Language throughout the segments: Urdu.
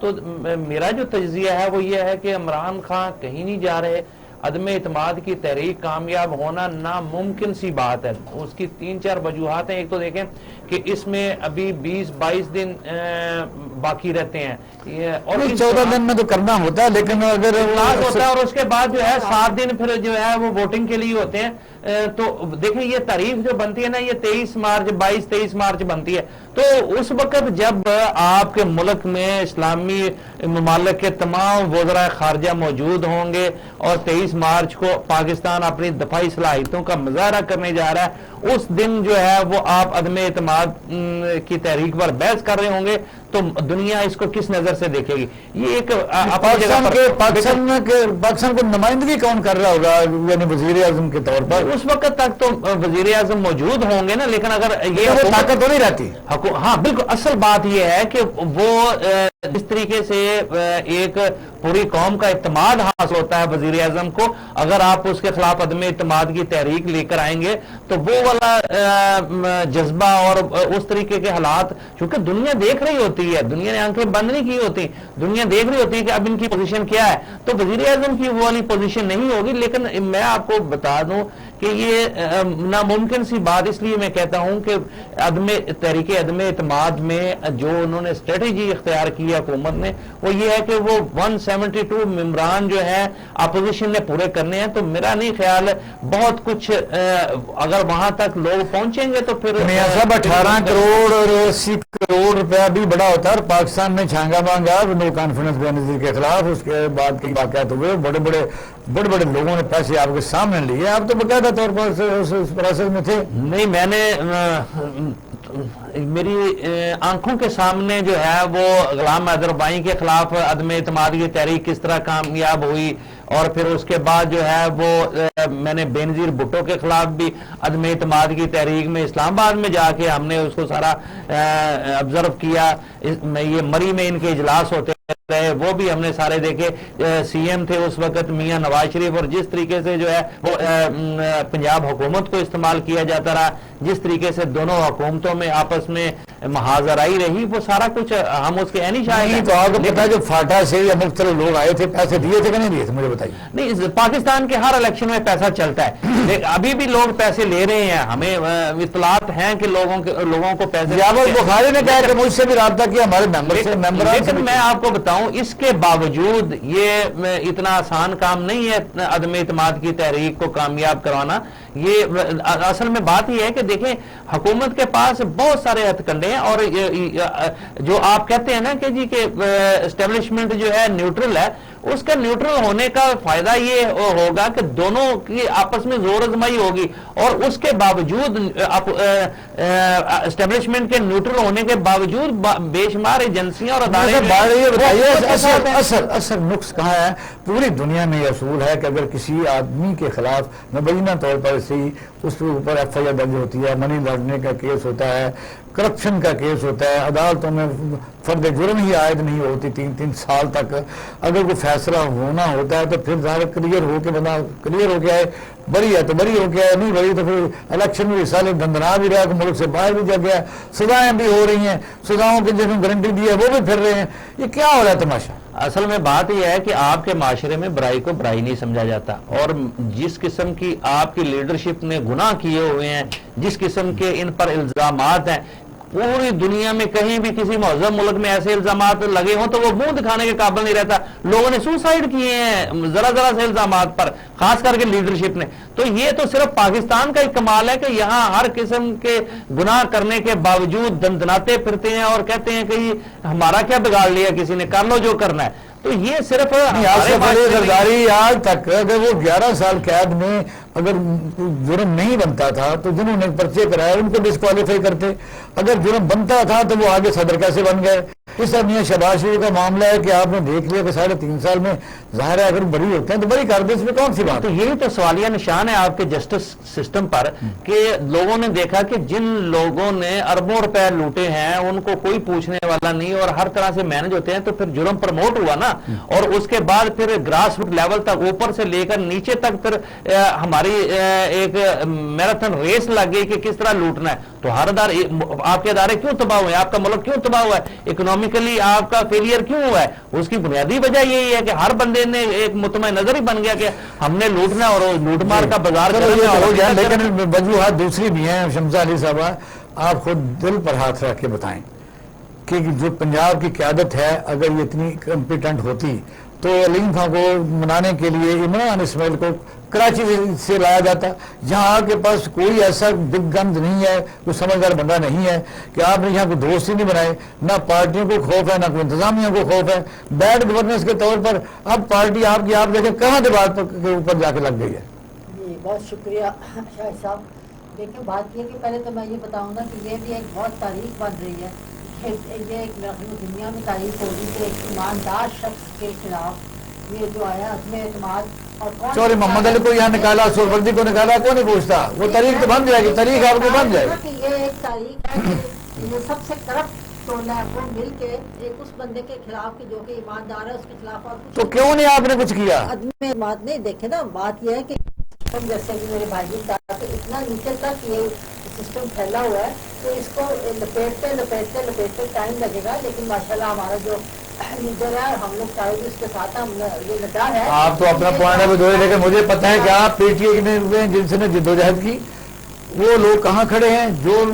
تو میرا جو تجزیہ ہے وہ یہ ہے کہ عمران خان کہیں نہیں جا رہے، عدم اعتماد کی تحریک کامیاب ہونا ناممکن سی بات ہے. اس کی 3-4 وجوہات ہیں. ایک تو دیکھیں کہ اس میں ابھی 20-22 دن باقی رہتے ہیں، اور 14 دن میں تو کرنا ہوتا ہے، لیکن اگر ہوتا ہے، اور اس کے بعد جو ہے 7 دن پھر جو ہے وہ ووٹنگ کے لیے ہوتے ہیں. تو دیکھیں یہ تاریخ جو بنتی ہے نا، یہ 23 مارچ 22-23 مارچ بنتی ہے. تو اس وقت جب آپ کے ملک میں اسلامی ممالک کے تمام وزراء خارجہ موجود ہوں گے اور 23 مارچ کو پاکستان اپنی دفاعی صلاحیتوں کا مظاہرہ کرنے جا رہا ہے، اس دن جو ہے وہ آپ عدم اعتماد کی تحریک پر بحث کر رہے ہوں گے تو دنیا اس کو کس نظر سے دیکھے گی؟ یہ ایک پاکستان کو نمائندگی کون کر رہا ہوگا، یعنی وزیر اعظم کے طور پر؟ اس وقت تک تو وزیر اعظم موجود ہوں گے نا، لیکن اگر یہ طاقت تو نہیں رہتی. ہاں بالکل، اصل بات یہ ہے کہ وہ جس طریقے سے ایک پوری قوم کا اعتماد حاصل ہوتا ہے وزیر اعظم کو، اگر آپ اس کے خلاف عدم اعتماد کی تحریک لے کر آئیں گے تو وہ والا جذبہ اور اس طریقے کے حالات، چونکہ دنیا دیکھ رہی ہوتی ہے، دنیا نے آنکھیں بند نہیں کی ہوتی، دنیا دیکھ رہی ہوتی ہے کہ اب ان کی پوزیشن کیا ہے. تو وزیر اعظم کی وہ والی پوزیشن نہیں ہوگی. لیکن میں آپ کو بتا دوں کہ یہ ناممکن سی بات، اس لیے میں کہتا ہوں کہ تحریک عدم اعتماد میں جو انہوں نے اسٹریٹجی اختیار کی ہے حکومت نے، وہ یہ ہے کہ وہ 172 ممبران جو ہے اپوزیشن نے پورے کرنے ہیں. تو میرا نہیں خیال بہت کچھ اگر وہاں تک لوگ پہنچیں گے تو پھر میاں صاحب 18 کروڑ اور 80 کروڑ روپیہ بھی بڑا ہوتا ہے. اور پاکستان میں چھانگا مانگا نو کانفیڈنس بے نظیر کے خلاف، اس کے بعد کے واقعات ہوئے، بڑے بڑے لوگوں نے پیسے آپ کے سامنے لیے. آپ تو باقاعدہ طور پر اس پروسیس میں تھے. نہیں، میں نے میری آنکھوں کے سامنے جو ہے وہ غلام حیدر بائی کے خلاف عدم اعتماد کی تحریک کس طرح کامیاب ہوئی، اور پھر اس کے بعد جو ہے وہ میں نے بے نظیر بھٹو کے خلاف بھی عدم اعتماد کی تحریک میں اسلام آباد میں جا کے ہم نے اس کو سارا آبزرو کیا. یہ مری میں ان کے اجلاس ہوتے رہے، وہ بھی ہم نے سارے دیکھے. سی ایم تھے اس وقت میاں نواز شریف، اور جس طریقے سے جو ہے وہ پنجاب حکومت کو استعمال کیا جاتا رہا، جس طریقے سے دونوں حکومتوں میں آپس میں محاذ آرائی رہی، وہ سارا کچھ ہم اس کے عینی شاہد ہیں. تو آپ کو پتا جو فاٹا سے یا مختلف لوگ آئے تھے، پیسے دیے تھے کہ نہیں دیے تھے؟ مجھے بتائیے. نہیں، پاکستان کے ہر الیکشن میں پیسہ چلتا ہے، ابھی بھی لوگ پیسے لے رہے ہیں. ہمیں اطلاعات ہیں کہ لوگوں کو پیسے. جاوید بخاری نے کہا کہ مجھ سے بھی رابطہ کیا ہمارے ممبر سے. لیکن میں آپ کو بتاؤں اس کے باوجود یہ اتنا آسان کام نہیں ہے عدم اعتماد کی تحریک کو کامیاب کروانا. یہ اصل میں بات یہ ہے کہ دیکھیں حکومت کے پاس بہت سارے ہتھ کنڈے ہیں، اور جو آپ کہتے ہیں نا کہ جی کہ اسٹیبلشمنٹ جو ہے نیوٹرل ہے، اس کا نیوٹرل ہونے کا فائدہ یہ ہوگا کہ دونوں کی آپس میں زور آزمائی ہوگی، اور اس کے باوجود اسٹیبلشمنٹ کے نیوٹرل ہونے کے باوجود بے شمار ایجنسیاں اور ادارے. اصل نقص کہاں ہے؟ پوری دنیا میں یہ اصول ہے کہ اگر کسی آدمی کے خلاف مبینہ طور پر اس کے اوپر ایف آئی آر درج ہوتی ہے، منی لانڈرنگ کا کیس ہوتا ہے، کرپشن کا کیس ہوتا ہے، عدالتوں میں فرد جرم ہی عائد نہیں ہوتی 3 سال تک، اگر کوئی فیصلہ ہونا ہوتا ہے تو پھر ظاہر کلیئر ہو کے بندہ کلیئر ہو گیا ہے، بری ہے تو بری ہو گیا ہے، نہیں بری تو پھر الیکشن میں حصہ لے دندنا بھی رہا ہے، ملک سے باہر بھی جا گیا ہے، سزائیں بھی ہو رہی ہیں، سزاؤں کی جس نے گارنٹی دی ہے وہ بھی پھر رہے ہیں. یہ کیا ہو رہا ہے تماشا؟ اصل میں بات یہ ہے کہ آپ کے معاشرے میں برائی کو برائی نہیں سمجھا جاتا، اور جس قسم کی آپ کی لیڈرشپ نے گناہ کیے ہوئے ہیں، جس قسم کے ان پر الزامات ہیں، پوری دنیا میں کہیں بھی کسی مہذب ملک میں ایسے الزامات لگے ہوں تو وہ منہ دکھانے کے قابل نہیں رہتا. لوگوں نے سوسائڈ کیے ہیں ذرا سے الزامات پر، خاص کر کے لیڈرشپ نے. تو یہ تو صرف پاکستان کا ایک کمال ہے کہ یہاں ہر قسم کے گناہ کرنے کے باوجود دندناتے پھرتے ہیں اور کہتے ہیں کہ ہمارا کیا بگاڑ لیا کسی نے، کر لو جو کرنا ہے. تو یہ صرف زرداری آج تک اگر وہ 11 سال قید میں اگر جرم نہیں بنتا تھا تو جنہوں نے پرچے کرائے ان کو ڈسکوالیفائی کرتے، اگر جرم بنتا تھا تو وہ آگے صدر کیسے بن گئے. اس طرح میاں شہباز شریف کا معاملہ ہے کہ آپ نے دیکھ لیا کہ 3.5 سال میں ظاہر ہے اگر بری ہوتے ہیں تو بری کر دیں، اس میں کون سی بات. تو یہی تو سوالیہ نشان ہے آپ کے جسٹس سسٹم پر کہ لوگوں نے دیکھا کہ جن لوگوں نے اربوں روپے لوٹے ہیں ان کو کوئی پوچھنے والا نہیں اور ہر طرح سے مینج ہوتے ہیں، تو پھر جرم پروموٹ ہوا نا، اور اس کے بعد پھر گراس روٹ لیول تک اوپر سے لے کر نیچے تک پھر ہماری ایک میراتھن ریس لگ گئی کہ کس طرح لوٹنا ہے. تو ہر ادارے آپ کے ادارے کیوں تباہ ہوئے, آپ کا ملک کیوں تباہ ہوا ہے, اکنامکلی آپ کا فیلئر کیوں ہوا ہے؟ اس کی بنیادی وجہ یہی ہے کہ ہر بندے نے ایک مطمئن نظر ہی بن گیا کہ ہم نے لوٹنا اور لوٹ مار کا بازار ہو گیا. لیکن وجوہات دوسری بھی ہیں. شمسا علی صاحبہ, آپ خود دل پر ہاتھ رکھ کے بتائیں کہ جو پنجاب کی قیادت ہے اگر یہ اتنی کمپیٹنٹ ہوتی تو علیم خان کو منانے کے لیے عمران اسماعیل کو کراچی سے لایا جاتا. جہاں آپ کے پاس کوئی ایسا بگ گنز نہیں ہے, کوئی سمجھدار بندہ نہیں ہے کہ آپ نے یہاں کوئی دوست ہی نہیں بنائے, نہ پارٹیوں کو خوف ہے نہ کوئی انتظامیہ کو خوف ہے. بیڈ گورننس کے طور پر اب پارٹی آپ کی, آپ دیکھیں کہاں دیوار کے اوپر جا کے لگ گئی ہے. جی بہت شکریہ شاہد صاحب. دیکھیں بات یہ کہ پہلے تو میں یہ بتاؤں گا کہ یہ بھی ایک بہت تاریخ بن رہی ہے. یہ ایک دنیا میں تاریخ ہوگی کہ ایک ایماندار شخص کے خلاف یہ جو آیا عدم اعتماد. اور سوری محمد علی کو یہاں نکالا, سہروردی کو نکالا, کون نہیں پوچھتا, وہ تاریخ تو بن جائے گی, تاریخ آپ کو بن جائے گی. یہ ایک تاریخ ہے کہ یہ سب سے کرپٹ ٹولہ ہے وہ مل کے ایک اس بندے کے خلاف کہ جو کہ ایماندار ہے اس کے خلاف. اور تو کیوں نہیں آپ نے کچھ کیا؟ عدم اعتماد نہیں. دیکھیں نا بات یہ ہے کہ جیسے کہ میرے بھائی نے کہا کہ اتنا نیچے تک یہ سسٹم پھیلا ہوا ہے تو اس کو لپیٹتے ٹائم لگے گا. لیکن ماشاءاللہ ہمارا جو لیڈر ہے ہم لوگ چاہے بھی اس کے ساتھ ہم یہ لگا ہے. آپ تو اپنا پوائنٹ ابھی دو, لیکن مجھے پتہ ہے کہ آپ پی ٹی اے کے ہوئے ہیں جن سے نے جدوجہد کی, وہ لوگ کہاں کھڑے ہیں؟ جو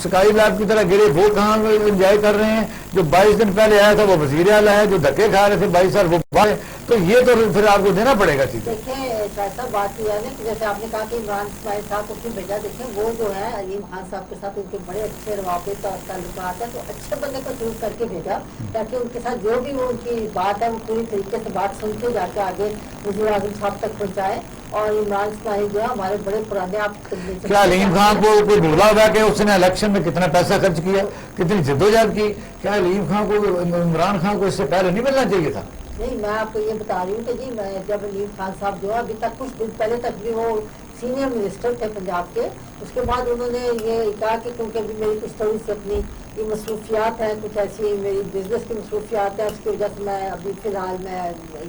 سکائی لیب کی طرح گرے وہ کہاں انجوائے کر رہے ہیں؟ جو 22 دن پہلے آیا تھا وہ وزیر اعلیٰ ہے, جو دھکے کھا رہے تھے 22 سال وہ باہر. تو یہ تو پھر آپ کو دینا پڑے گا. چیز دیکھیں شاید صاحب بات یہ ہے نا کہ جیسے آپ نے کہا کہ عمران اسماعیل صاحب کو کیوں بھیجا. دیکھیں وہ جو ہے علیم خان صاحب کے ساتھ ان کے بڑے اچھے روابط اور تعلقات ہیں, تو اچھے بندے کو چوز کر کے بھیجا تاکہ ان کے ساتھ جو بھی وہ ان کی بات ہے وہ پوری طریقے سے بات سن کے جا کے آگے وزیر اعظم صاحب تک پہنچائے. اور عمران اسماعیل جو ہے ہمارے بڑے پرانے. آپ کیا علیم خان کو کوئی بھولا ہوا کہ اس نے الیکشن میں کتنا پیسہ خرچ کیا, کتنی جدوجہد کی؟ کیا علیم خان کو, عمران خان کو اس سے پہلے نہیں ملنا چاہیے تھا؟ نہیں, میں آپ کو یہ بتا رہی ہوں کہ جی میں جب علیم خان صاحب جو ہے ابھی تک کچھ دن پہلے تک بھی وہ سینئر منسٹر تھے پنجاب کے, اس کے بعد انہوں نے یہ کہا کہ کیونکہ ابھی میری کچھ تھوڑی سی اپنی یہ مصروفیات ہیں, کچھ ایسی میری بزنس کی مصروفیات ہیں, اس کی وجہ سے میں ابھی فی الحال میں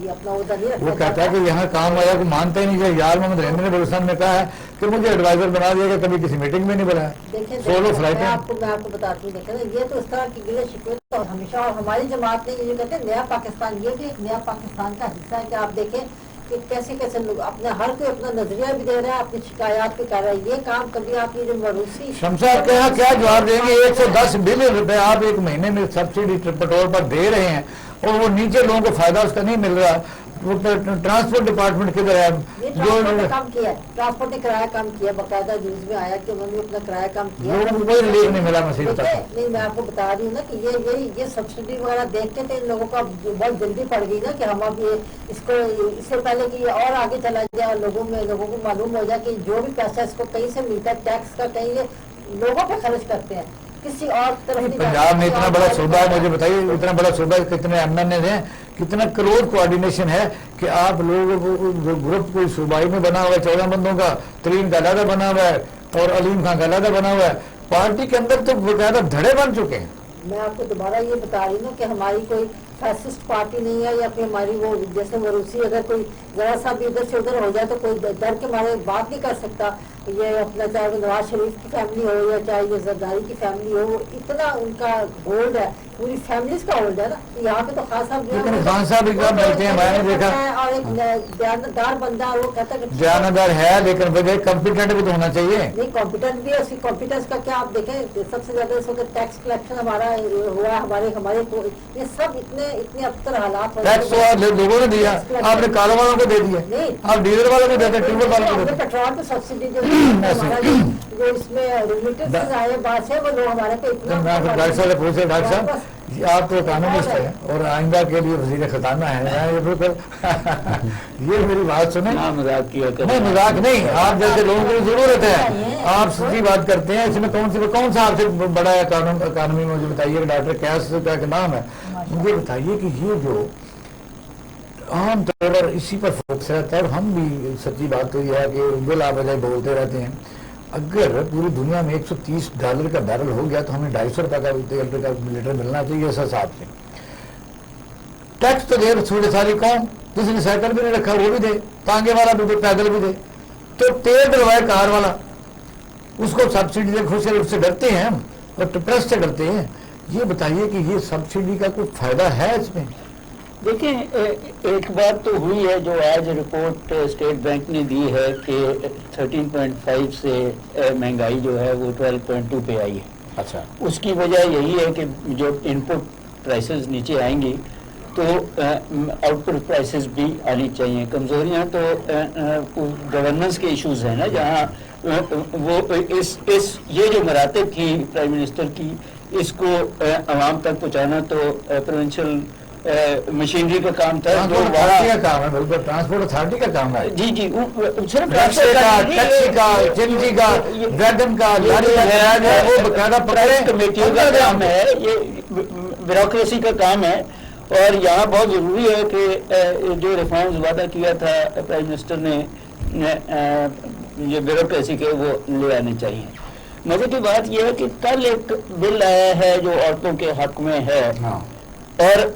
یہ اپنا عہدہ نہیں رکھنا. وہ کہتا ہے کہ یہاں کام آیا کو مانتا ہی نہیں ہے. یار محمد رحیم نے بلوچستان میں کہا ہے کہ مجھے ایڈوائزر بنا دیا کہ کبھی کسی میٹنگ میں نہیں بلایا. دیکھیں سولو فلائٹ میں آپ کو بتاتی ہوں. دیکھیں نا یہ تو اس طرح کی گلے شکوے تو ہمیشہ, اور ہماری جماعت نے یہ کہتے ہیں نیا پاکستان, یہ بھی ایک نیا پاکستان کا حصہ ہے کہ آپ دیکھیں کہ کیسے لوگ اپنا ہر کوئی اپنا نظریہ بھی دے رہا ہے, اپنی شکایات بھی کر رہا ہے. یہ کام کبھی آپ یہ جو موروثی شمسا کیا جواب دیں گے؟ 110 بلین روپے آپ ایک مہینے میں سبسڈی پیٹرول پر دے رہے ہیں اور وہ نیچے لوگوں کو فائدہ اس کا نہیں مل رہا. ٹرانسپورٹ ڈپارٹمنٹ کدھر ہے؟ جو کام کیا ہے ٹرانسپورٹ نے کرایہ کم کیا, باقاعدہ نیوز میں آیا کہ انہوں نے اپنا کرایہ کم کیا. کوئی ریلیف نہیں ملا. مصیبت نہیں, میں آپ کو بتا رہی ہوں نا کہ یہ سبسڈی وغیرہ دیکھ کے تو ان لوگوں کو بہت جلدی پڑ گئی نا کہ ہم اب یہ اس کو اس سے پہلے کہ یہ اور آگے چلا جائے اور لوگوں کو معلوم ہو جائے کہ جو بھی پیسہ اس کو کہیں سے ملتا ہے ٹیکس کا, کہیں یہ لوگوں پہ خرچ کرتے ہیں کسی اور طرف. پنجاب میں اتنا بڑا صوبہ ہے, مجھے بتائیے اتنا بڑا صوبہ کتنے ایم این اے ہیں, کتنا کروڑ کوآرڈینیشن ہے کہ آپ لوگوں کو گروپ کوئی صوبائی میں بنا ہوا ہے 14 بندوں کا, ترین کا علیحدہ بنا ہوا ہے اور علیم خان کا علیحدہ بنا ہوا ہے. پارٹی کے اندر تو باقاعدہ دھڑے بن چکے ہیں. میں آپ کو دوبارہ یہ بتا رہی ہوں کہ ہماری کوئی فیسسٹ پارٹی نہیں ہے یا پھر ہماری وہ جیسے موروثی اگر کوئی ذرا سا بھی ادھر سے ادھر ہو جائے تو کوئی ڈر کے مارے بات نہیں کر سکتا. یہ اپنا چاہے وہ نواز شریف کی فیملی ہو یا چاہے یہ زرداری کی فیملی ہو, وہ اتنا ان کا ہولڈ ہے, پوری فیملیز کا ہولڈ ہے نا. یہاں پہ تو خان صاحب ملتے ہیں, میں نے دیکھا اور ایک دیانتدار بندہ وہ کہتا ہے کہ دیانتدار ہے لیکن بجائے کمپیٹنٹ بھی تو ہونا چاہیے. نہیں کمپیٹنٹ بھی ہے, اس کی کمپیٹنس کا کیا آپ دیکھیں سب سے زیادہ اس وقت ٹیکس کلیکشن ہمارا ہوا ہے, ہمارے یہ سب اتنے ابتر حالات ٹیکس لوگوں نے دیا, آپ نے کاروں والوں کو دے دیا, آپ ڈیزل والوں کو دیتے, ٹیوبر والوں کو دیتے. پیٹرول پہ سبسڈی جو اس میں ریمیٹنس آئے بات ہے وہ لوگ ہمارے پہ اتنا. ڈاکٹر صاحب سے پوچھے, ڈاکٹر صاحب آپ تو اکانومسٹ ہیں اور آئندہ کے لیے وزیر خزانہ ہے, یہ میری بات سنیں. مذاق کیا نہیں مذاق نہیں, آپ جیسے لوگوں کی ضرورت ہے, آپ سچی بات کرتے ہیں. اس میں کون سا آپ سے بڑا ہے اکانومی میں؟ مجھے بتائیے. ڈاکٹر کیس کا نام ہے, مجھے بتائیے کہ یہ جو عام طور پر اسی پر فوکس رہتا ہے, اور ہم بھی سچی بات تو یہ ہے کہ بلا بجائے بولتے رہتے ہیں. اگر پوری دنیا میں $130 کا بیرل ہو گیا تو ہمیں $250 کا تیل کا لیٹر ملنا چاہیے اس حساب سے. ٹیکس تو دے چھوٹے ساری قوم, جس نے سائیکل بھی نہیں رکھا وہ بھی دے, تانگے والا بھی دے, پیدل بھی دے. تو تیل ڈلوائے کار والا, اس کو سبسڈی سے خوش سے ڈرتے ہیں ہم اور ٹپرس سے ڈرتے ہیں. یہ بتائیے کہ یہ سبسڈی کا کوئی فائدہ ہے اس میں؟ دیکھیں ایک بات تو ہوئی ہے جو آج رپورٹ اسٹیٹ بینک نے دی ہے کہ 13.5 سے مہنگائی جو ہے وہ 12.2 پہ آئی ہے. اچھا. اس کی وجہ یہی ہے کہ جو ان پٹ پرائسز نیچے آئیں گی تو آؤٹ پٹ پرائسز بھی آنی چاہیے. کمزوریاں تو گورننس کے ایشوز ہیں نا, جہاں وہ یہ جو مراتب تھی پرائم منسٹر کی, اس کو عوام تک پہنچانا تو پروونشل مشینری کا کام تھا. ٹرانسپورٹ کا کام ہے, بالکل ٹرانسپورٹ اتھارٹی کا کام ہے. جی جی, صرف ٹیکسی کا, چنجی کا, ویگن کا, وہ باقاعدہ پرائیویٹ کمیٹیوں کا کام ہے, یہ بیوروکریسی کا کام ہے. اور یہاں بہت ضروری ہے کہ جو ریفارمز وعدہ کیا تھا پرائم منسٹر نے یہ بیوروکریسی کے, وہ لے آنے چاہیے. مزے کی بات یہ ہے کہ کل ایک بل آیا ہے جو عورتوں کے حق میں ہے, اور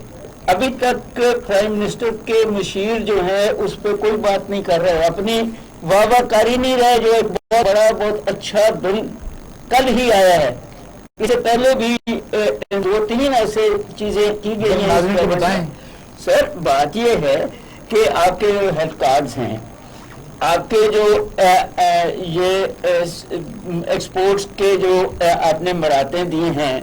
ابھی تک پرائم منسٹر کے مشیر جو ہے اس پہ کوئی بات نہیں کر رہے, اپنی واہ واہ کاری نہیں رہے. جو ایک بہت بڑا بہت اچھا بل کل ہی آیا ہے, اس سے پہلے بھی 2-3 ایسے چیزیں کی گئی ہیں. سر بات یہ ہے کہ آپ کے ہیلتھ کارڈز ہیں, آپ کے جو یہ ایکسپورٹس کے جو آپ نے مراحل دیے ہیں,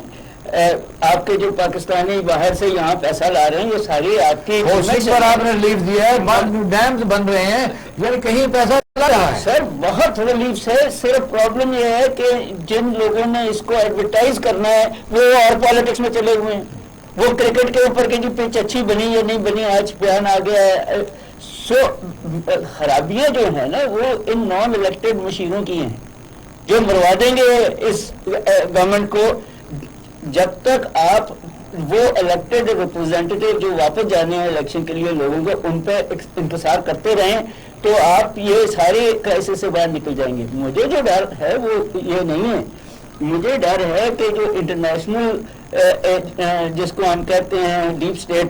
آپ کے جو پاکستانی باہر سے یہاں پیسہ لا رہے ہیں, یہ ساری آپ کی پر آپ نے ریلیف دیا ہے, ڈیمز بن رہے ہیں, یعنی کہیں پیسہ لگ رہا ہے. سر بہت ریلیف ہے. صرف پرابلم یہ ہے کہ جن لوگوں نے اس کو ایڈورٹائز کرنا ہے وہ اور پالیٹکس میں چلے ہوئے ہیں. وہ کرکٹ کے اوپر کہ جی پچ اچھی بنی یا نہیں بنی, آج بیان آ گیا ہے. خرابیاں جو ہیں نا وہ ان نان الیکٹڈ مشیروں کی ہیں جو مروا دیں گے اس گورنمنٹ کو. جب تک آپ وہ الیکٹڈ ریپرزینٹیٹیو جو واپس جانے ہیں الیکشن کے لیے لوگوں کو, ان پہ انتظار کرتے رہیں تو آپ یہ سارے کرائسس سے باہر نکل جائیں گے. مجھے جو ڈر ہے وہ یہ نہیں ہے, مجھے ڈر ہے کہ جو انٹرنیشنل جس کو ہم کہتے ہیں ڈیپ اسٹیٹ,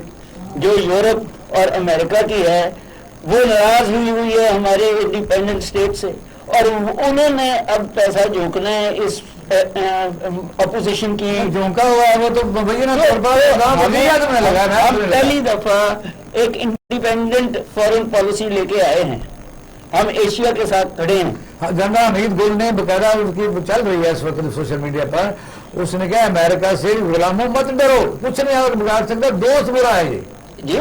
جو یورپ اور امریکہ کی ہے, وہ ناراض ہوئی ہے ہمارے انڈیپینڈنٹ اسٹیٹ سے, اور انہوں نے اب پیسہ جھونکنا ہے اس اپوزیشن کی. جھونکا ہوا ہے وہ تو ہم پہلی دفعہ ایک انڈیپینڈنٹ فارن پالیسی لے کے آئے ہیں, ہم ایشیا کے ساتھ کھڑے ہیں. جنرل حمید گل نے باقاعدہ اس کی چل رہی ہے اس وقت سوشل میڈیا پر, اس نے کہا امریکہ سے غلاموں مت ڈرو, کچھ نہیں اور بگاڑ سکتا, دوست برا ہے یہ. جی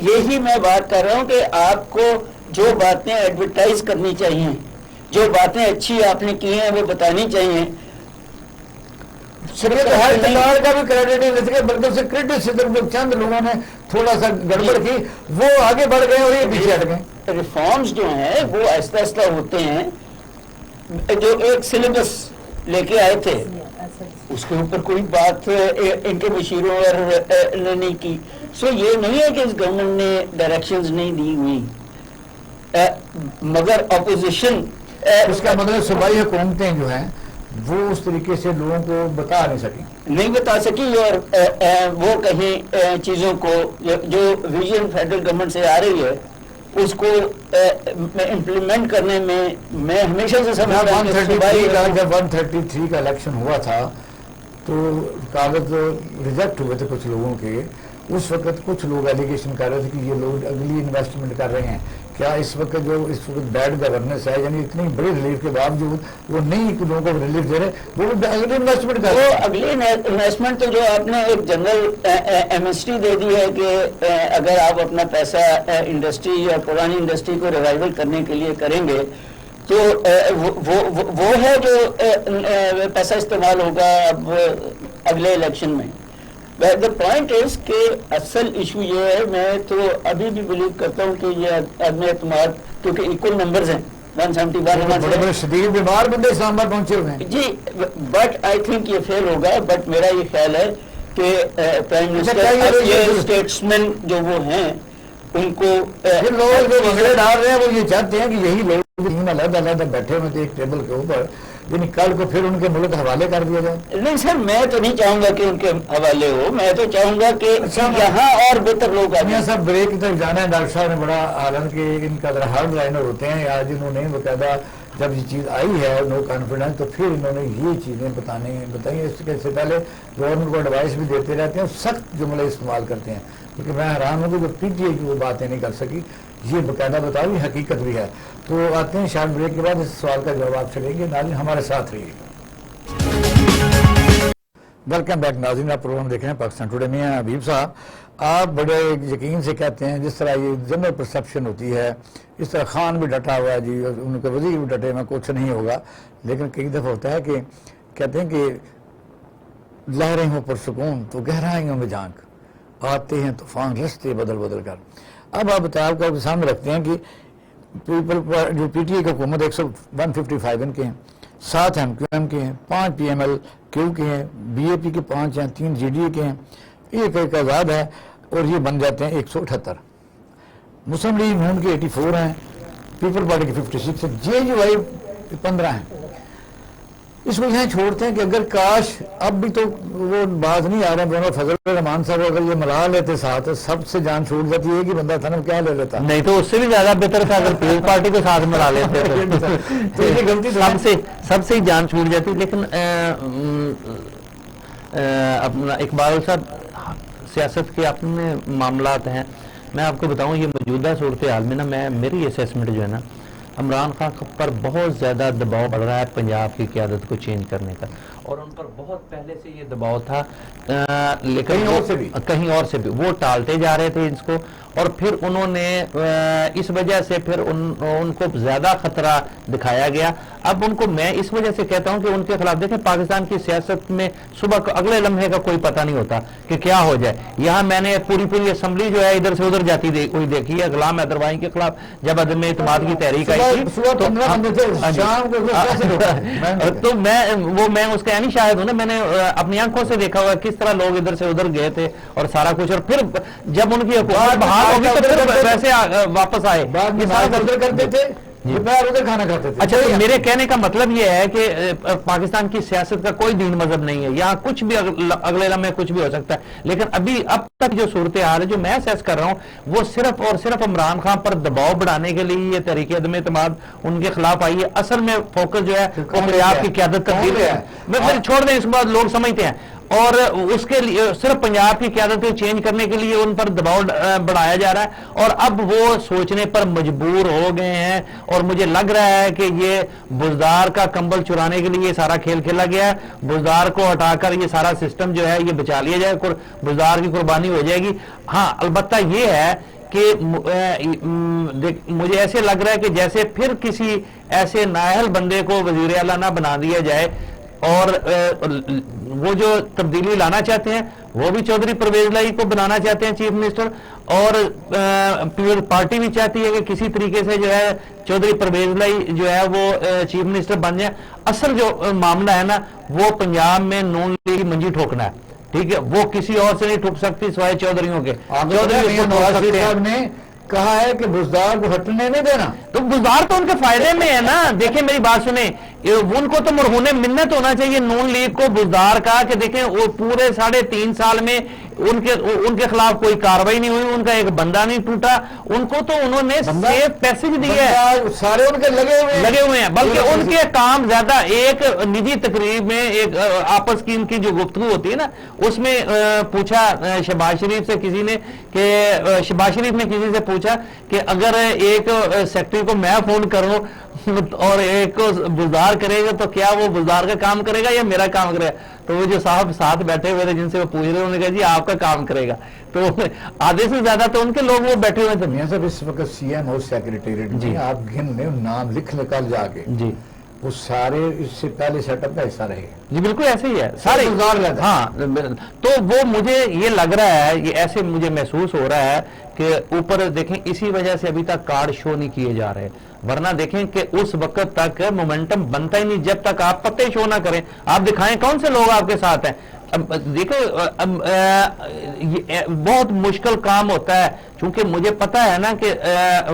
یہی میں بات کر رہا ہوں کہ آپ کو جو باتیں ایڈورٹائز کرنی چاہیے, جو باتیں اچھی آپ نے کی ہیں وہ بتانی چاہیے. ہر کردار کا بھی کریڈٹ نہیں لے سکے, بلکہ اسے کرٹیسزم جو چند لوگوں نے تھوڑا سا گڑبڑ کی وہ آگے بڑھ گئے اور یہ پیچھے ہٹ گئے. ریفارمز جو ہیں وہ آہستہ آہستہ ہوتے ہیں. جو ایک سلیبس لے کے آئے تھے اس کے اوپر کوئی بات ان کے مشیروں اور نہیں کی. سو یہ نہیں ہے کہ اس گورنمنٹ نے ڈائریکشنز نہیں دی ہوئی, مگر اپوزیشن اس کا مطلب صوبائی حکومتیں جو ہیں وہ اس طریقے سے لوگوں کو بتا نہیں بتا سکی, اور وہ کہیں چیزوں کو جو ویژن فیڈرل گورنمنٹ سے آ رہی ہے اس کو امپلیمنٹ کرنے میں ہمیشہ سے سمجھتا ہوں. جب 133 کا الیکشن ہوا تھا تو کاغذ ریجیکٹ ہوئے تھے کچھ لوگوں کے, اس وقت کچھ لوگ ایلیگیشن کر رہے تھے کہ یہ لوگ اگلی انویسٹمنٹ کر رہے ہیں. کیا اس وقت جو اس وقت بیڈ گورننس ہے, یعنی اتنی بڑی ریلیف کے باوجود وہ نہیں لوگوں کو ریلیف دے رہے, وہ اگلی انویسٹمنٹ کر رہے ہیں. اگلی انویسٹمنٹ تو جو آپ نے ایک جنرل ایمنسٹی دے دی ہے کہ اگر آپ اپنا پیسہ انڈسٹری یا پرانی انڈسٹری کو ریوائول کرنے کے لیے کریں گے تو وہ ہے جو پیسہ استعمال ہوگا اب اگلے الیکشن میں. دا پوائنٹ از کہ اصل ایشو یہ ہے, میں تو ابھی بھی بلیو کرتا ہوں کہ یہ عدم اعتماد, کیونکہ ایکول نمبرز ہیں 171 بڑے بڑے شدید بیمار بندے اسلام آباد پہنچے ہوئے ہیں جی, بٹ آئی تھنک یہ فیل ہوگا. بٹ میرا یہ خیال ہے کہ پرائم منسٹر یہ اسٹیٹسمین جو وہ ہیں ان کو لوگ جو مسئلے ڈال رہے ہیں وہ یہ چاہتے ہیں کہ یہی لوگ علیحدہ علیحدہ بیٹھے ہوئے تھے ایک ٹیبل کے اوپر, یعنی کل کو پھر ان کے ملک حوالے کر دیا جائے. نہیں سر, میں تو نہیں چاہوں گا کہ ان کے حوالے ہو, میں تو چاہوں گا کہ یہاں اور بہتر لوگ آئیں. صاحب بریک کی طرف جانا ہے. ڈاکٹر صاحب نے بڑا حالانکہ ان کا ہارڈ لائنر ہوتے ہیں, آج انہوں نے باقاعدہ جب یہ چیز آئی ہے نو کانفیڈنس تو پھر انہوں نے یہ چیزیں بتائی. اس کے سے پہلے گورنمنٹ کو ایڈوائس بھی دیتے رہتے ہیں, سخت جملے استعمال کرتے ہیں, کیونکہ میں حیران ہوں کہ جو پی ٹی آئی کی وہ باتیں نہیں کر سکی, یہ باقاعدہ بتائی حقیقت بھی ہے. تو آتے ہیں شارٹ بریک کے بعد اس سوال کا جواب چلیں گے. ناظرین ہمارے ساتھ رہیے. ویلکم بیک ناظرین, آپ پروگرام دیکھ رہے ہیں پاکستان ٹوڈے میں. حبیب صاحب, آپ بڑے یقین سے کہتے ہیں جس طرح یہ جنرل پرسپشن ہوتی ہے اس طرح خان بھی ڈٹا ہوا ہے جی, ان کے وزیر بھی ڈٹے میں کچھ نہیں ہوگا, لیکن کئی دفعہ ہوتا ہے کہ کہتے ہیں کہ لہریں ہوں پرسکون تو گہرائیوں میں جھانک, آتے ہیں طوفان رستے بدل بدل کر. اب آپ بتایا آپ کے سامنے رکھتے ہیں کہ جو پی ٹی آئی کی حکومت 155 ان کے ہیں, 7 ایم کیو ایم کے ہیں, 5 پی ایم ایل کیو کے ہیں, بی اے پی کے 5 ہیں, 3 جی ڈی اے کے ہیں, ایک آزاد ہے, اور یہ بن جاتے ہیں 178. مسلم لیگ نون کے 84 ہیں, پیپل پارٹی کے 56 ہیں, جے یو آئی 15 ہیں. اس کو یہاں چھوڑتے ہیں کہ اگر کاش اب بھی تو وہ باز نہیں آ رہے ہیں, فضل الرحمان صاحب اگر یہ ملا لیتے ساتھ سب سے جان چھوٹ جاتی ہے کہ بندہ تھا نا کیا لے لیتا, نہیں تو اس سے بھی زیادہ بہتر تھا اگر پیپلز پارٹی کو ساتھ ملا لیتے تو یہ غلطی سب سے ہی جان چھوٹ جاتی. لیکن اپنا اقبال صاحب, سیاست کے اپنے معاملات ہیں. میں آپ کو بتاؤں یہ موجودہ صورتحال میں نا میری اسیسمنٹ جو ہے نا, عمران خان پر بہت زیادہ دباؤ پڑ رہا ہے پنجاب کی قیادت کو چینج کرنے کا, اور ان پر بہت پہلے سے یہ دباؤ تھا, لیکن کہیں اور سے بھی وہ ٹالتے جا رہے تھے اس کو, اور پھر انہوں نے اس وجہ سے پھر ان کو زیادہ خطرہ دکھایا گیا. اب ان کو میں اس وجہ سے کہتا ہوں کہ ان کے خلاف دیکھیں پاکستان کی سیاست میں صبح کو اگلے لمحے کا کوئی پتہ نہیں ہوتا کہ کیا ہو جائے. یہاں میں نے پوری اسمبلی جو ہے ادھر سے ادھر جاتی ہوئی دیکھی ہے. غلام حیدروی کے خلاف جب عدم اعتماد کی تحریک آئی تھی تو میں اس کا یعنی شاہد ہوں نا, میں نے اپنی آنکھوں سے دیکھا ہوا کس طرح لوگ ادھر سے ادھر گئے تھے اور سارا کچھ, اور پھر جب ان کی حکومت بحال ہوگی تو پھر ویسے واپس آئے کرتے تھے, کھانا کھاتے تھے. اچھا, میرے کہنے کا مطلب یہ ہے کہ پاکستان کی سیاست کا کوئی دین مذہب نہیں ہے, یہاں کچھ بھی اگلے لمحے کچھ بھی ہو سکتا ہے. لیکن اب تک جو صورتحال ہے جو میں سیس کر رہا ہوں وہ صرف اور صرف عمران خان پر دباؤ بڑھانے کے لیے یہ تحریک عدم اعتماد ان کے خلاف آئی ہے. اصل میں فوکس جو ہے وہ پنجاب کی قیادت تبدیل ہے. میں پھر چھوڑ دیں, اس بات لوگ سمجھتے ہیں, اور اس کے لیے صرف پنجاب کی قیادت کو چینج کرنے کے لیے ان پر دباؤ بڑھایا جا رہا ہے, اور اب وہ سوچنے پر مجبور ہو گئے ہیں. اور مجھے لگ رہا ہے کہ یہ بزدار کا کمبل چرانے کے لیے یہ سارا کھیل کھیلا گیا ہے. بزدار کو ہٹا کر یہ سارا سسٹم جو ہے یہ بچا لیا جائے, بزدار کی قربانی ہو جائے گی. ہاں البتہ یہ ہے کہ مجھے ایسے لگ رہا ہے کہ جیسے پھر کسی ایسے نااہل بندے کو وزیر اعلیٰ نہ بنا دیا جائے, اور وہ جو تبدیلی لانا چاہتے ہیں وہ بھی چودھری پرویز لائی کو بنانا چاہتے ہیں چیف منسٹر, اور پیپلز پارٹی بھی چاہتی ہے کہ کسی طریقے سے جو ہے چودھری پرویز لائی جو ہے وہ چیف منسٹر بن جائے. اصل جو معاملہ ہے نا وہ پنجاب میں نون لیگ کی منجی ٹھوکنا ہے, ٹھیک ہے, وہ کسی اور سے نہیں ٹھوک سکتی سوائے چودھریوں کے. چودھری نے کہا ہے کہ بزدار کو ہٹنے نہیں دینا, تو بزدار تو ان کے فائدے میں ہے نا. دیکھیں میری بات سنیں, ان کو تو مرہون منت ہونا چاہیے نون لیگ کو بزدار کا, کہ دیکھیں وہ پورے 3.5 سال میں ان کے خلاف کوئی کاروائی نہیں ہوئی, ان کا ایک بندہ نہیں ٹوٹا. ان کو تو انہوں نے سیف پیسج دی ہے, سارے ان کے لگے ہوئے ہیں, بلکہ ان کے کام زیادہ. ایک نجی تقریب میں ایک آپس کی ان کی جو گفتگو ہوتی ہے نا اس میں پوچھا شہباز شریف سے کسی نے, کہ شہباز شریف نے کسی سے پوچھا کہ اگر ایک سیکٹری کو میں فون کروں اور ایک کو بزدار کرے گا تو کیا وہ بزدار کا کام کرے گا یا میرا کام کرے گا؟ تو وہ جو صاحب ساتھ بیٹھے ہوئے تھے جن سے وہ پوچھ رہے انہوں نے کہا جی آپ کا کام کرے گا. تو آدھے سے زیادہ تو ان کے لوگ وہ بیٹھے ہوئے تھے. میاں صاحب اس وقت سی ایم او سیکریٹریٹ میں آپ گن لیں نام لکھ نکال جا کے, جی وہ سارے اس سے پہلے سیٹ اپ کا حصہ رہے. جی بالکل ایسے ہی ہے سارے. ہاں تو وہ مجھے یہ لگ رہا ہے, یہ ایسے مجھے محسوس ہو رہا ہے کہ اوپر دیکھیں اسی وجہ سے ابھی تک کارڈ شو نہیں کیے جا رہے, ورنہ دیکھیں کہ اس وقت تک مومنٹم بنتا ہی نہیں جب تک آپ پتے شو نہ کریں. آپ دکھائیں کون سے لوگ آپ کے ساتھ ہیں. دیکھو بہت مشکل کام ہوتا ہے, چونکہ مجھے پتا ہے نا کہ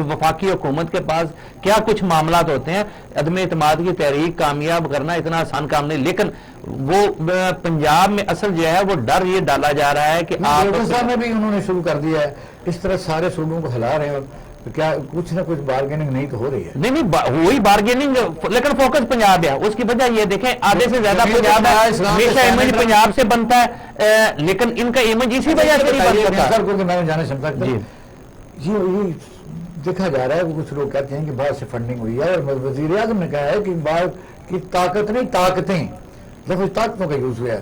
وفاقی حکومت کے پاس کیا کچھ معاملات ہوتے ہیں. عدم اعتماد کی تحریک کامیاب کرنا اتنا آسان کام نہیں, لیکن وہ پنجاب میں اصل جو ہے وہ ڈر یہ ڈالا جا رہا ہے کہ آپ میں بھی انہوں نے شروع کر دیا ہے اس طرح سارے صوبوں کو ہلا رہے ہیں. تو کیا کچھ نہ کچھ بارگیننگ نہیں تو ہو رہی ہے؟ نہیں وہی بارگیننگ، لیکن فوکس پنجاب ہے. اس کی وجہ یہ دیکھیں آدھے سے زیادہ پنجاب ہے، ہمیشہ امیج پنجاب سے بنتا ہے، لیکن ان کا امیج اسی وجہ سے نہیں بن سکتا. سر کو میں جانا چاہتا جی یہ دیکھا جا رہا ہے، کچھ لوگ کہتے ہیں کہ باہر سے فنڈنگ ہوئی ہے، اور وزیر اعظم نے کہا ہے کہ باہر کی طاقت نہیں طاقتیں، لفظ طاقتوں کا یوز ہوا ہے.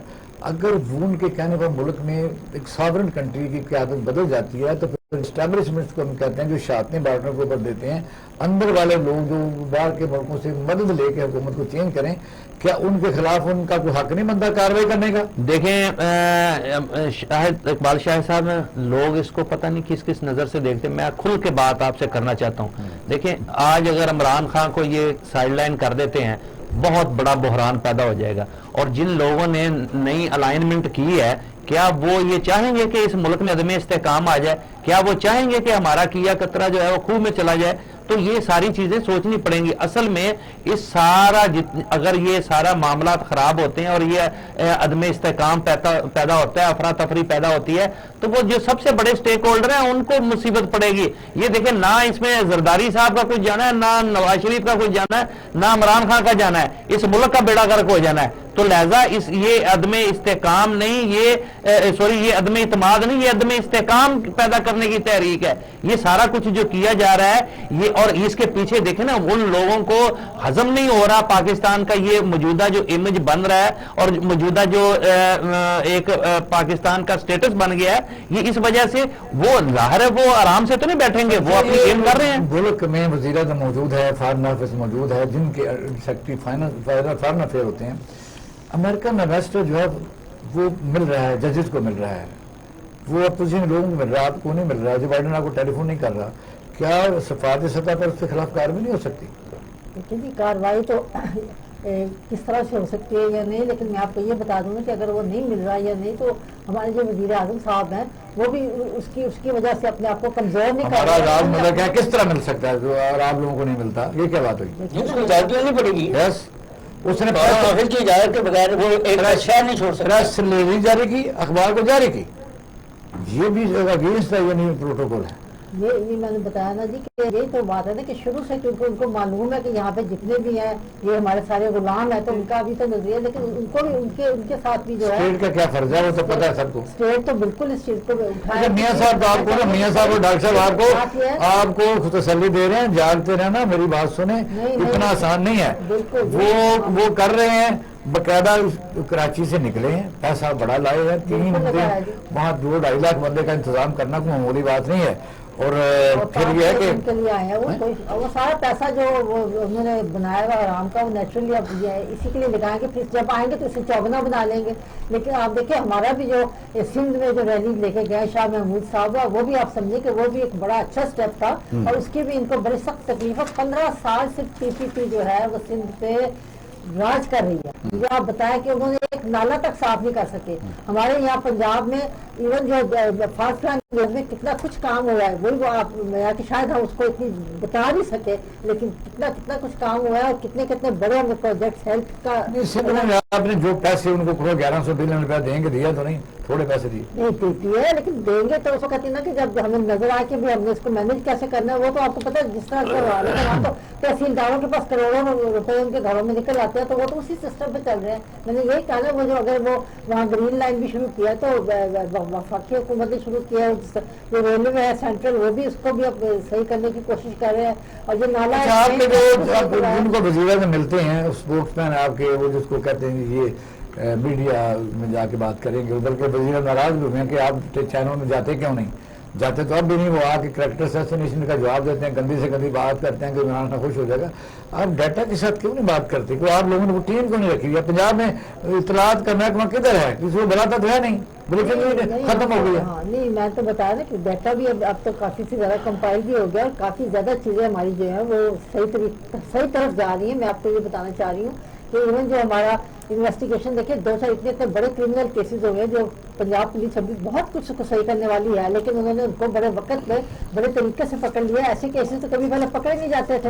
اگر وہ ان کے کہنے پر ملک میں ایک ساورن کنٹری کی قیادت بدل جاتی ہے تو پھر اسٹیبلشمنٹ کو ہم کہتے ہیں جو شاطیں بارڈر کے اوپر دیتے ہیں، اندر والے لوگ جو باہر کے ملکوں سے مدد لے کے حکومت کو چینج کریں، کیا ان کے خلاف ان کا کوئی حق نہیں بنتا کارروائی کرنے کا؟ دیکھیں شاہد اقبال شاہد صاحب، لوگ اس کو پتہ نہیں کس کس نظر سے دیکھتے ہیں. میں کھل کے بات آپ سے کرنا چاہتا ہوں. دیکھیں آج اگر عمران خان کو یہ سائیڈ لائن کر دیتے ہیں، بہت بڑا بحران پیدا ہو جائے گا. اور جن لوگوں نے نئی الائنمنٹ کی ہے، کیا وہ یہ چاہیں گے کہ اس ملک میں عدم استحکام آ جائے؟ کیا وہ چاہیں گے کہ ہمارا کیا قطرہ جو ہے وہ خوہ میں چلا جائے؟ تو یہ ساری چیزیں سوچنی پڑیں گی. اصل میں اس سارا اگر یہ سارا معاملات خراب ہوتے ہیں اور یہ عدم استحکام پیدا ہوتا ہے، افراتفری پیدا ہوتی ہے، تو وہ جو سب سے بڑے سٹیک ہولڈر ہیں ان کو مصیبت پڑے گی. یہ دیکھیں نہ اس میں زرداری صاحب کا کچھ جانا ہے، نہ نواز شریف کا کچھ جانا ہے، نہ عمران خان کا جانا ہے. اس ملک کا بیڑا غرق ہو جانا ہے. تو لہذا یہ عدم استحکام نہیں، یہ عدم اعتماد نہیں، یہ عدم استحکام پیدا کرنے کی تحریک ہے. یہ سارا کچھ جو کیا جا رہا ہے یہ، اور اس کے پیچھے دیکھیں نا ان لوگوں کو ہضم نہیں ہو رہا پاکستان کا یہ موجودہ جو امیج بن رہا ہے، اور موجودہ جو ایک پاکستان کا سٹیٹس بن گیا ہے. یہ اس وجہ سے وہ ظاہر ہے وہ آرام سے تو نہیں بیٹھیں گے، وہ اپنی گیم کر رہے ہیں. ملک میں وزیر اعظم موجود ہے، فارن آفس موجود ہے، جن کے سیکرٹری فارن افیئر ہوتے ہیں. امریکن انویسٹر جو ہے وہ مل رہا ہے، ججز کو مل رہا ہے، وہ اپوزیشن لوگوں کو مل رہا ہے، آپ کو نہیں مل رہا ہے. جو بائیڈن آپ کو ٹیلی فون نہیں کر رہا، کیا سفارتی سطح پر اس کے خلاف کارروائی نہیں ہو سکتی؟ دیکھیے کارروائی تو کس طرح سے ہو سکتی ہے یا نہیں، لیکن میں آپ کو یہ بتا دوں گا کہ اگر وہ نہیں مل رہا یا نہیں تو ہمارے جو وزیر اعظم صاحب ہیں وہ بھی اس کی وجہ سے اپنے آپ کو کمزور نہیں کر ہمارا راز ملک ہے، کس طرح مل سکتا ہے جو اور آپ لوگوں کو نہیں ملتا؟ یہ کیا بات ہوئی؟ اس کو اجازت لینی پڑے گی. یس، اس نے آفس کی اجازت کے بغیر وہ ایک شہر نہیں چھوڑ سکتا. پریس ریلیز جاری کی، اخبار کو جاری کی، یہ بھی اگینسٹ ہے، یہ نہیں پروٹوکول ہے. یہ میں نے بتایا نا جی کہ یہ تو بات ہے نا کہ شروع سے کیونکہ ان کو معلوم ہے کہ یہاں پہ جتنے بھی ہیں یہ ہمارے سارے غلام ہیں، تو ان کا بھی تو نظریہ، لیکن ان کو بھی ان کے ساتھ بھی جو ہے اسٹیٹ کا کیا فرض ہے وہ تو پتہ ہے سب کو. اسٹیٹ تو بالکل اس چیز کو اٹھایا. میاں صاحب آپ کو نا، میاں صاحب اور ڈاکٹر صاحب آپ کو تسلی دے رہے ہیں، جاگتے رہنا، میری بات سنیں، اتنا آسان نہیں ہے. وہ کر رہے ہیں، باقاعدہ کراچی سے نکلے ہیں، پیسہ بڑا لائے ہیں، 3 دن وہاں 2-2.5 لاکھ بندے کا انتظام کرنا کوئی معمولی بات نہیں ہے. اور پھر یہ ہے کہ ان کے لیے آئے ہیں وہ سارا پیسہ جو انہوں نے بنایا ہوا آرام کا، وہ نیچرلی اب اسی کے لیے لگائیں گے، پھر جب آئیں گے تو اسے چوگنا بنا لیں گے. لیکن آپ دیکھیں ہمارا بھی جو سندھ میں جو ریلی لے کے گئے شاہ محمود صاحب، وہ بھی آپ سمجھیں کہ وہ بھی ایک بڑا اچھا سٹیپ تھا، اور اس کی بھی ان کو بڑی سخت تکلیف ہے. 15 سال سے PPP جو ہے وہ سندھ پہ راج کر رہی ہے. مجھے آپ بتایا کہ انہوں نے ایک نالا تک صاف نہیں کر سکے. ہمارے یہاں پنجاب میں ایون جو فاسٹ لینڈ میں کتنا کچھ کام ہوا ہے، وہی وہ آپ کہ شاید ہم اس کو اتنی بتا نہیں سکے، لیکن کتنا کچھ کام ہوا ہے، اور کتنے بڑے ہم پروجیکٹس ہیلتھ کا. آپ نے جو پیسے ان کو 1100 بلین روپیہ دیں گے، دیا تو نہیں، تھوڑے پیسے دیے نہیں دیے، لیکن دیں گے تو اس کو کہتے ہیں نا کہ جب ہمیں نظر آئے کہ ہم نے اس کو مینج کیسے کرنا ہے، وہ تو آپ کو پتا ہے جس طرح کروا رہے ہیں. تو تحصیلداروں کے پاس کروڑوں روپے ان کے گھروں میں نکل آتے ہیں، تو وہ تو اسی سسٹم پہ چل رہے ہیں. میں نے یہی کہا نا، وہ جو اگر وہ وہاں گرین لائن بھی شروع کیا تو وفاقی حکومت نے شروع کیا ہے، جو ریلوے ہے سینٹرل، وہ بھی اس کو بھی اب صحیح کرنے کی کوشش کر رہے ہیں. اور جو نالا آپ کے جو جن کو وزیر اعظم ملتے ہیں اسپوکس مین آپ کے، وہ جس کو کہتے ہیں یہ میڈیا میں جا کے بات کریں گے، بلکہ وزیر اعظم ناراض بھی ہوئے ہیں کہ آپ چینلوں میں جاتے کیوں نہیں؟ جاتے تو اب بھی نہیں، وہ آ کے کریکٹر اسیسینیشن کا جواب دیتے ہیں، گندی سے گندی بات کرتے ہیں کہ عمران خان خوش ہو جائے گا. آپ ڈیٹا کے ساتھ کیوں نہیں بات کرتے؟ کوئی آپ لوگوں نے وہ ٹیم کیوں نہیں رکھی ہے؟ پنجاب میں اطلاعات کا محکمہ کدھر ہے؟ کسی کو بلاتا تو ہے نہیں، بلکہ ختم ہو گیا. نہیں، میں تو بتا رہا کہ ڈیٹا بھی اب تو کافی سے زیادہ کمپائل بھی ہو گیا، اور کافی زیادہ چیزیں ہماری جو ہیں وہ صحیح طرف جا رہی ہیں. میں آپ کو یہ بتانا چاہ رہی ہوں کہ ایون جو ہمارا انویسٹیگیشن دیکھیں، 2 اتنے بڑے کرمنل کیسز ہو گئے جو پنجاب پولیس ابھی بہت کچھ کو صحیح کرنے والی ہے، لیکن انہوں نے ان کو بڑے وقت میں بڑے طریقے سے پکڑ لیا. ایسے کیسز تو کبھی پہلے پکڑے نہیں جاتے تھے،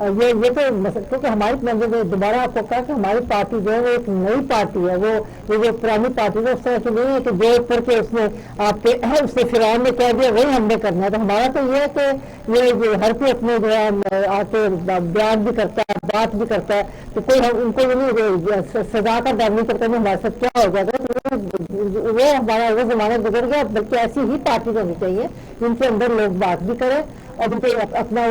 یہ تو کیونکہ ہماری دوبارہ آپ کو کہا کہ ہماری پارٹی جو ہے وہ ایک نئی پارٹی ہے، وہ یہ جو پرانی پارٹی ہے اس طرح کی نہیں ہے کہ جو اوپر کے اس نے آپ کے اس نے فرعون نے کہہ دیا وہی ہم نے کرنا ہے. تو ہمارا تو یہ ہے کہ یہ ہر کوئی اپنے جو ہے آ کے بیان بھی کرتا ہے، بات بھی کرتا ہے، تو کوئی ان کو یہ نہیں سزا کا ڈر نہیں کرتا ہمارے ساتھ کیا ہو جائے گا. وہ ہمارا وہ زمانہ گزر گیا، بلکہ ایسی ہی پارٹی ہونی چاہیے جن کے اندر لوگ بات بھی کریں اور ان کے اپنا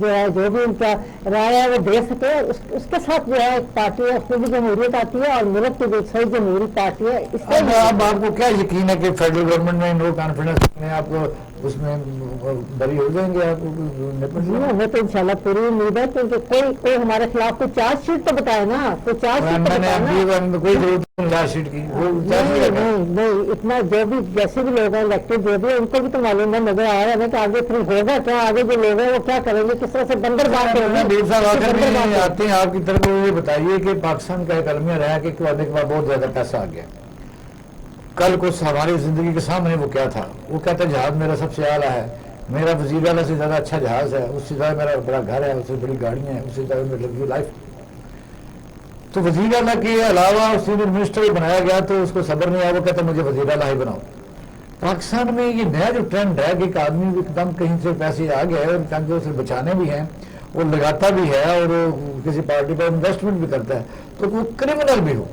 جو ہے جو بھی ان کا رائے ہے وہ دے سکے. اس کے ساتھ جو ہے ایک پارٹی ہے اس میں بھی جمہوریت آتی ہے اور ملک کی جو صحیح جمہوری پارٹی ہے اس اب آپ کو کیا یقین ہے کہ فیڈرل گورنمنٹ میں نو کانفیڈنس میں آپ کو اس میں بری ہو جائیں گے؟ آپ ہمیں تو انشاءاللہ پوری امید ہے کیونکہ کوئی ہمارے خلاف کوئی چارج شیٹ تو بتائے نا، کوئی چارج شیٹ کوئی ضرورت نہیں چارج شیٹ کی. نہیں اتنا جو بھی جیسے بھی لوگ ہیں الیکٹڈ جو بھی ان کو بھی تو معلوم ہے، نظر آ رہا ہے کہ آگے پھر ہوگا کیا، آگے جو لوگ ہیں وہ کیا کریں گے، کس طرح سے بندر بات کریں گے. ڈیڑھ سال آخر میں آتے ہیں آپ کی طرف، یہ بتائیے کہ پاکستان کا ایک المیہ رہا کہ وعدے کے بعد بہت زیادہ پیسہ آ گیا. کل کچھ ہماری زندگی کے سامنے وہ کیا تھا، وہ کہتا ہے جہاز میرا سب سے اعلیٰ ہے، میرا وزیر اعلیٰ سے زیادہ اچھا جہاز ہے، اس سے زیادہ میرا بڑا گھر ہے، اس سے بڑی گاڑیاں ہیں، اس سے زیادہ میری لگژری لائف. تو وزیر اعلیٰ کے علاوہ سینئر منسٹر بھی بنایا گیا تو اس کو صبر نہیں آیا، وہ کہتا ہے مجھے وزیر اعلیٰ ہی بناؤ. پاکستان میں یہ نیا جو ٹرینڈ ہے کہ ایک آدمی ایک دم کہیں سے پیسے آ گئے اور چند اسے بچانے بھی ہیں، وہ لگاتا بھی ہے اور کسی پارٹی پر انویسٹمنٹ بھی کرتا ہے تو وہ کرمنل بھی ہو.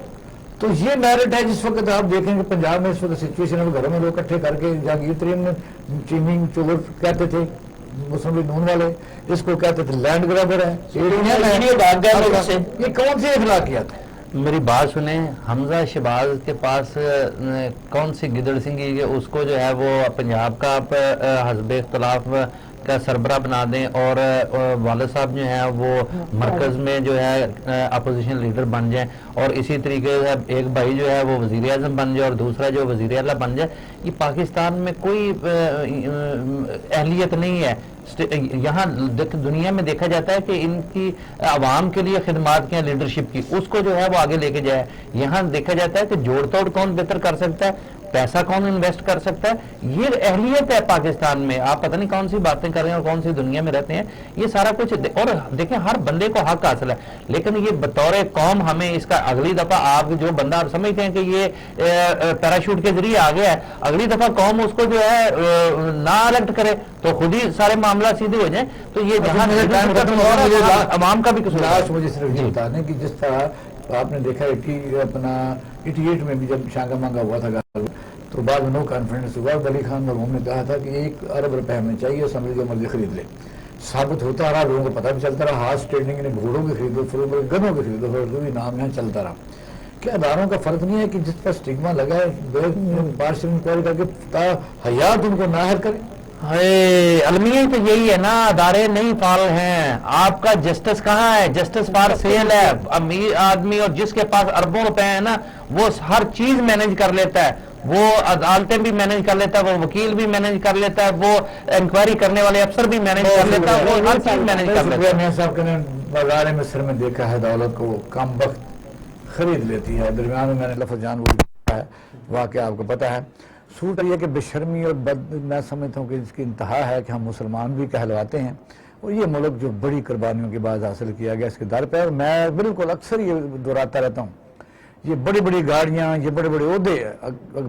تو یہ میرٹ ہے. جس وقت آپ دیکھیں کہ پنجاب میں اس وقت سچویشن ہے، گھروں میں لوگ اکٹھے کر کے جہانگیر ترین نے چیمنگ چور کہتے تھے مسلم لیگ نون والے، اس کو کہتے تھے لینڈ گرابر ہے. یہ کون سی اخلاقیات ہے؟ میری بات سنیں، حمزہ شہباز کے پاس کون سی گدڑ سنگھی ہے، اس کو جو ہے وہ پنجاب کا حزب اختلاف کا سربراہ بنا دیں اور والد صاحب جو ہیں وہ مرکز میں جو ہے اپوزیشن لیڈر بن جائیں، اور اسی طریقے سے ایک بھائی جو ہے وہ وزیر اعظم بن جائے اور دوسرا جو وزیر اعلیٰ بن جائے. یہ پاکستان میں کوئی اہلیت نہیں ہے. یہاں دنیا میں دیکھا جاتا ہے کہ ان کی عوام کے لیے خدمات کی لیڈرشپ کی، اس کو جو ہے وہ آگے لے کے جائے. یہاں دیکھا جاتا ہے کہ جوڑ توڑ کون بہتر کر سکتا ہے، پیسہ کون انویسٹ کر سکتا ہے. یہ اہلیت ہے پاکستان میں. آپ پتہ نہیں کون سی باتیں کر رہے ہیں اور کون سی دنیا میں رہتے ہیں. یہ سارا کچھ اور دیکھیں ہر بندے کو حق حاصل ہے، لیکن یہ بطور قوم ہمیں اس کا اگلی دفعہ آپ جو بندہ آپ سمجھتے ہیں کہ یہ پیراشوٹ کے ذریعے آ گیا ہے، اگلی دفعہ قوم اس کو جو ہے نہ الیکٹ کرے تو خود ہی سارے معاملات سیدھے ہو جائیں. تو یہ جہاں عوام کا بھی قصور ہے. مجھے صرف یہ بتانے کہ جس طرح آپ نے دیکھا ہے کہ اپنا 88 میں بھی جب شانگا مانگا ہوا تھا تو بعد میں نو کانفیڈنس ہوا، ولی خان مرحوم نے کہا تھا کہ 1 ارب روپے ہمیں چاہیے، اسمبلی جو مرضی خرید لے. ثابت ہوتا رہا، لوگوں کو پتہ بھی چلتا رہا، ہارس ٹریڈنگ نے گھوڑوں کے خریدو، گدھوں کے خریدو، جو بھی نام یہاں چلتا رہا. کیا اداروں کا فرق نہیں ہے کہ جس پر اسٹگما لگا ہے پارشل انکوائری کر کے حیات ان کو ناہر کریں؟ المیہ تو یہی ہے نا، ادارے نہیں فعال ہیں. آپ کا جسٹس کہاں ہے؟ جسٹس فار سیل ہے. امیر آدمی اور جس کے پاس اربوں روپے ہیں نا وہ ہر چیز مینج کر لیتا ہے، وہ عدالتیں بھی مینج کر لیتا ہے، وہ وکیل بھی مینج کر لیتا ہے، وہ انکوائری کرنے والے افسر بھی مینج کر لیتا ہے، وہ ہر چیز مینج کر لیتا ہے. میاں صاحب نے بازار مصر میں دیکھا ہے دولت کو کم وقت خرید لیتی ہے. درمیان میں نے لفظ جان وہ کیا ہے واقعہ آپ کو پتہ ہے. سوٹ یہ کہ بے شرمی اور میں سمجھتا ہوں کہ اس کی انتہا ہے کہ ہم مسلمان بھی کہلواتے ہیں اور یہ ملک جو بڑی قربانیوں کے بعد حاصل کیا گیا اس کے در پہ، اور میں بالکل اکثر یہ دہراتا رہتا ہوں، یہ بڑی بڑی گاڑیاں، یہ بڑے بڑے عہدے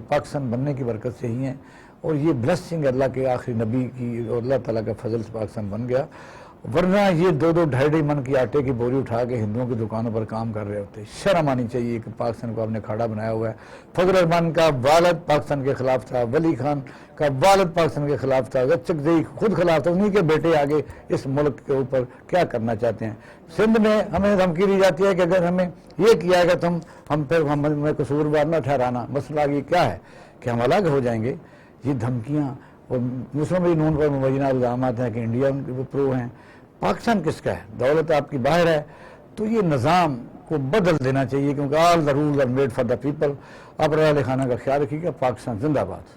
پاکستان بننے کی برکت سے ہی ہیں، اور یہ بلیسنگ اللہ کے آخری نبی کی اور اللہ تعالیٰ کا فضل سے پاکستان بن گیا. ورنہ یہ 2-2 ڈھائی من کی آٹے کی بوری اٹھا کے ہندوؤں کی دکانوں پر کام کر رہے ہوتے. شرم آنی چاہیے کہ پاکستان کو آپ نے کھاڑا بنایا ہوا ہے. فضل الرحمان کا والد پاکستان کے خلاف تھا، ولی خان کا والد پاکستان کے خلاف تھا، غچک زئی خود خلاف تھا. انہیں کے بیٹے آگے اس ملک کے اوپر کیا کرنا چاہتے ہیں. سندھ میں ہمیں دھمکی دی جاتی ہے کہ اگر ہمیں یہ کیا گا تو ہم پھر ہمیں قصوروار نہ ٹھہرانا. مسئلہ یہ کیا ہے کہ ہم الگ ہو جائیں گے. یہ دھمکیاں اور مسلم لیگ نون پر مبینہ الزامات ہیں کہ انڈیا ان کے پرو ہیں. پاکستان کس کا ہے؟ دولت آپ کی باہر ہے. تو یہ نظام کو بدل دینا چاہیے کیونکہ all the rules are made for the people. آپ رعایا خانہ کا خیال رکھیے گا. پاکستان زندہ باد.